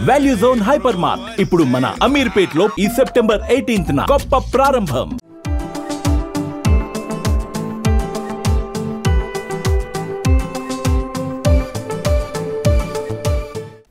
Value zone hyper mart ఇప్పుడు మన అమీర్పేట్ లో ఈ సెప్టెంబర్ 18న గొప్ప ప్రారంభం.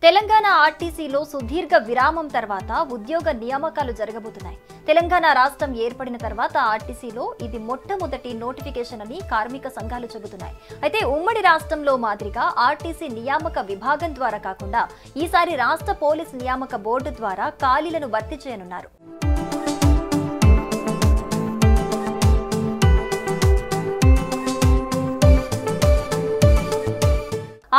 తెలంగాణ ఆర్టీసీలో సుదీర్ఘ విరామం తర్వాత ఉద్యోగ నియామకాలు జరగబోతున్నాయి. తెలంగాణ రాష్ట్రం ఏర్పడిన తర్వాత ఆర్టీసీలో ఇది మొట్టమొదటి నోటిఫికేషన్ అని కార్మిక సంఘాలు చెబుతున్నాయి. అయితే ఉమ్మడి రాష్ట్రంలో మాదిరిగా ఆర్టీసీ నియామక విభాగం ద్వారా కాకుండా ఈసారి రాష్ట్ర పోలీస్ నియామక బోర్డు ద్వారా ఖాళీలను భర్తీ చేయనున్నారు.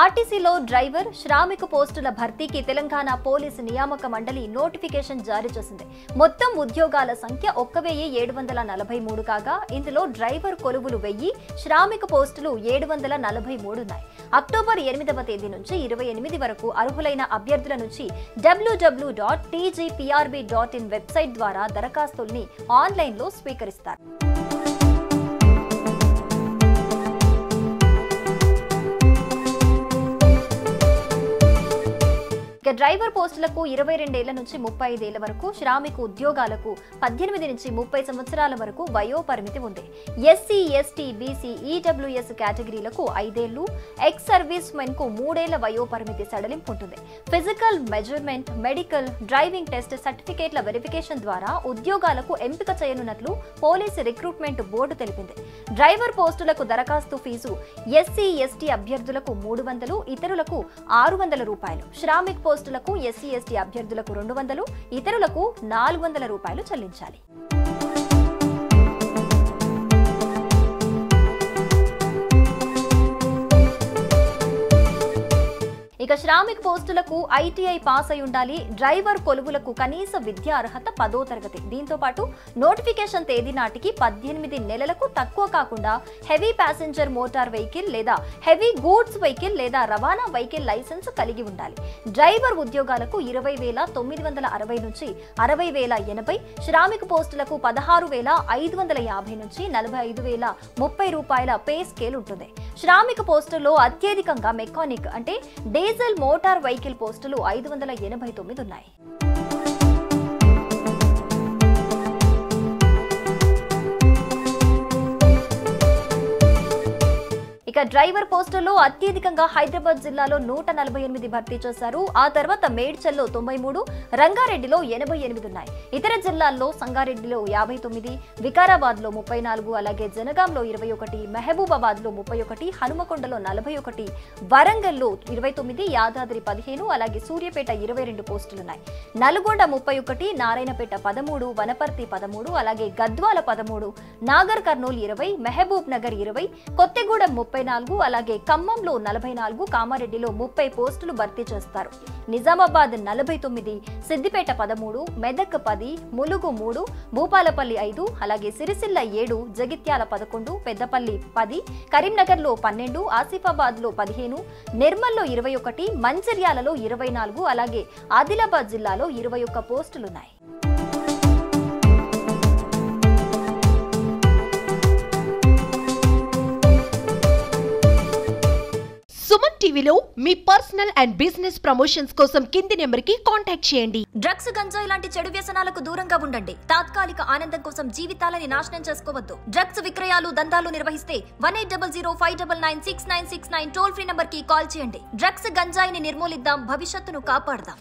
ఆర్టీసీలో డ్రైవర్, శ్రామిక పోస్టుల భర్తీకి తెలంగాణ పోలీసు నియామక మండలి నోటిఫికేషన్ జారీ చేసింది. మొత్తం ఉద్యోగాల సంఖ్య 1743 కాగా ఇందులో డ్రైవర్ కొలువులు 1000, శ్రామిక పోస్టులు 743 ఉన్నాయి. అక్టోబర్ 8వ తేదీ నుంచి 28 వరకు అర్హులైన అభ్యర్థుల నుంచి www.tgprb.in వెబ్సైట్ ద్వారా దరఖాస్తుల్ని ఆన్లైన్లో స్వీకరిస్తారు. డ్రైవర్ పోస్టులకు 22 ఏళ్ల నుంచి 35 ఏళ్ల వరకు, శ్రామిక ఉద్యోగాలకు 18 నుంచి 30 సంవత్సరాల వరకు వయో పరిమితి ఉంది. ఎస్సీ, ఎస్టీ, బీసీ, ఈడబ్ల్యూఎస్ కేటగిరీలకు 5 ఏళ్లు, ఎక్స్ సర్వీస్ మెన్ కు 3 ఏళ్ల వయో పరిమితి సడలింపు ఉంటుంది. Physical, measurement, medical, driving test సర్టిఫికేట్ల వెరిఫికేషన్ ద్వారా ఉద్యోగాలకు ఎంపిక చేయనున్నట్లు పోలీసు రిక్రూట్మెంట్ బోర్డు తెలిపింది. డ్రైవర్ పోస్టులకు దరఖాస్తు ఫీజు ఎస్సీ, ఎస్టీ అభ్యర్థులకు 300, ఇతరులకు 600 రూపాయలు. శ్రామిక్ పోస్టులకు ఎస్సీ, ఎస్టీ అభ్యర్థులకు 200, ఇతరులకు 400 రూపాయలు చెల్లించాలి. ఇక శ్రామిక పోస్టులకు ఐటీఐ పాస్ అయి ఉండాలి. డ్రైవర్ కొలువులకు కనీస విద్యా అర్హత 10వ తరగతి. దీంతో పాటు నోటిఫికేషన్ తేదీ నాటికి 18 నెలలకు తక్కువ కాకుండా హెవీ ప్యాసింజర్ మోటార్ వెహికల్ లేదా హెవీ గూడ్స్ వెహికల్ లేదా రవాణా వెహికల్ లైసెన్స్ కలిగి ఉండాలి. డ్రైవర్ ఉద్యోగాలకు 20,960 నుంచి 60,080, శ్రామిక పోస్టులకు 16,550 నుంచి 45,030 రూపాయల పే స్కేల్ ఉంటుంది. శ్రామిక పోస్టుల్లో అత్యధికంగా మెకానిక్ అంటే డీజిల్ మోటార్ వెహికల్ పోస్టులు 589 ఉన్నాయి. ఇక డ్రైవర్ పోస్టుల్లో అత్యధికంగా హైదరాబాద్ జిల్లాలో 148 భర్తీ చేశారు. ఆ తర్వాత మేడ్చల్లో 93, రంగారెడ్డిలో 88 ఉన్నాయి. ఇతర జిల్లాల్లో సంగారెడ్డిలో 59, వికారాబాద్ లో 34, అలాగే జనగాంలో 21, మహబూబాబాద్ లో 31, హనుమకొండలో 41, వరంగల్లో 29, యాదాద్రి 15, అలాగే సూర్యాపేట 22 పోస్టులున్నాయి. నల్గొండ 31, నారాయణపేట 13, వనపర్తి 13, అలాగే గద్వాల 13, నాగర్ కర్నూల్ 20, మహబూబ్ నగర్ 20, కొత్తగూడెం 34, అలాగే ఖమ్మంలో 44, కామారెడ్డిలో 30 పోస్టులు భర్తీ చేస్తారు. నిజామాబాద్ 49, సిద్దిపేట 13, మెదక్ 10, ములుగు 3, భూపాలపల్లి 5, అలాగే సిరిసిల్ల 7, జగిత్యాల 11, పెద్దపల్లి 10, కరీంనగర్లో 12, ఆసిఫాబాద్ లో 15, నిర్మల్లో 21, మంచిర్యాలలో 24, అలాగే ఆదిలాబాద్ జిల్లాలో 21 పోస్టులున్నాయి. సుమన్ టీవీలో మీ పర్సనల్ అండ్ బిజినెస్ ప్రమోషన్స్ కోసం కింది నెంబర్కి కాంటాక్ట్ చేయండి. డ్రగ్స్, గంజాయి లాంటి చెడు వ్యసనాలకు దూరంగా ఉండండి. తాత్కాలిక ఆనందం కోసం జీవితాలని నాశనం చేసుకోవద్దు. డ్రగ్స్ విక్రయాలు, దందాలు నిర్వహిస్తే 1800599699 టోల్ ఫ్రీ నంబర్ కి కాల్ చేయండి. డ్రగ్స్, గంజాయిని నిర్మూలిద్దాం, భవిష్యత్తును కాపాడదాం.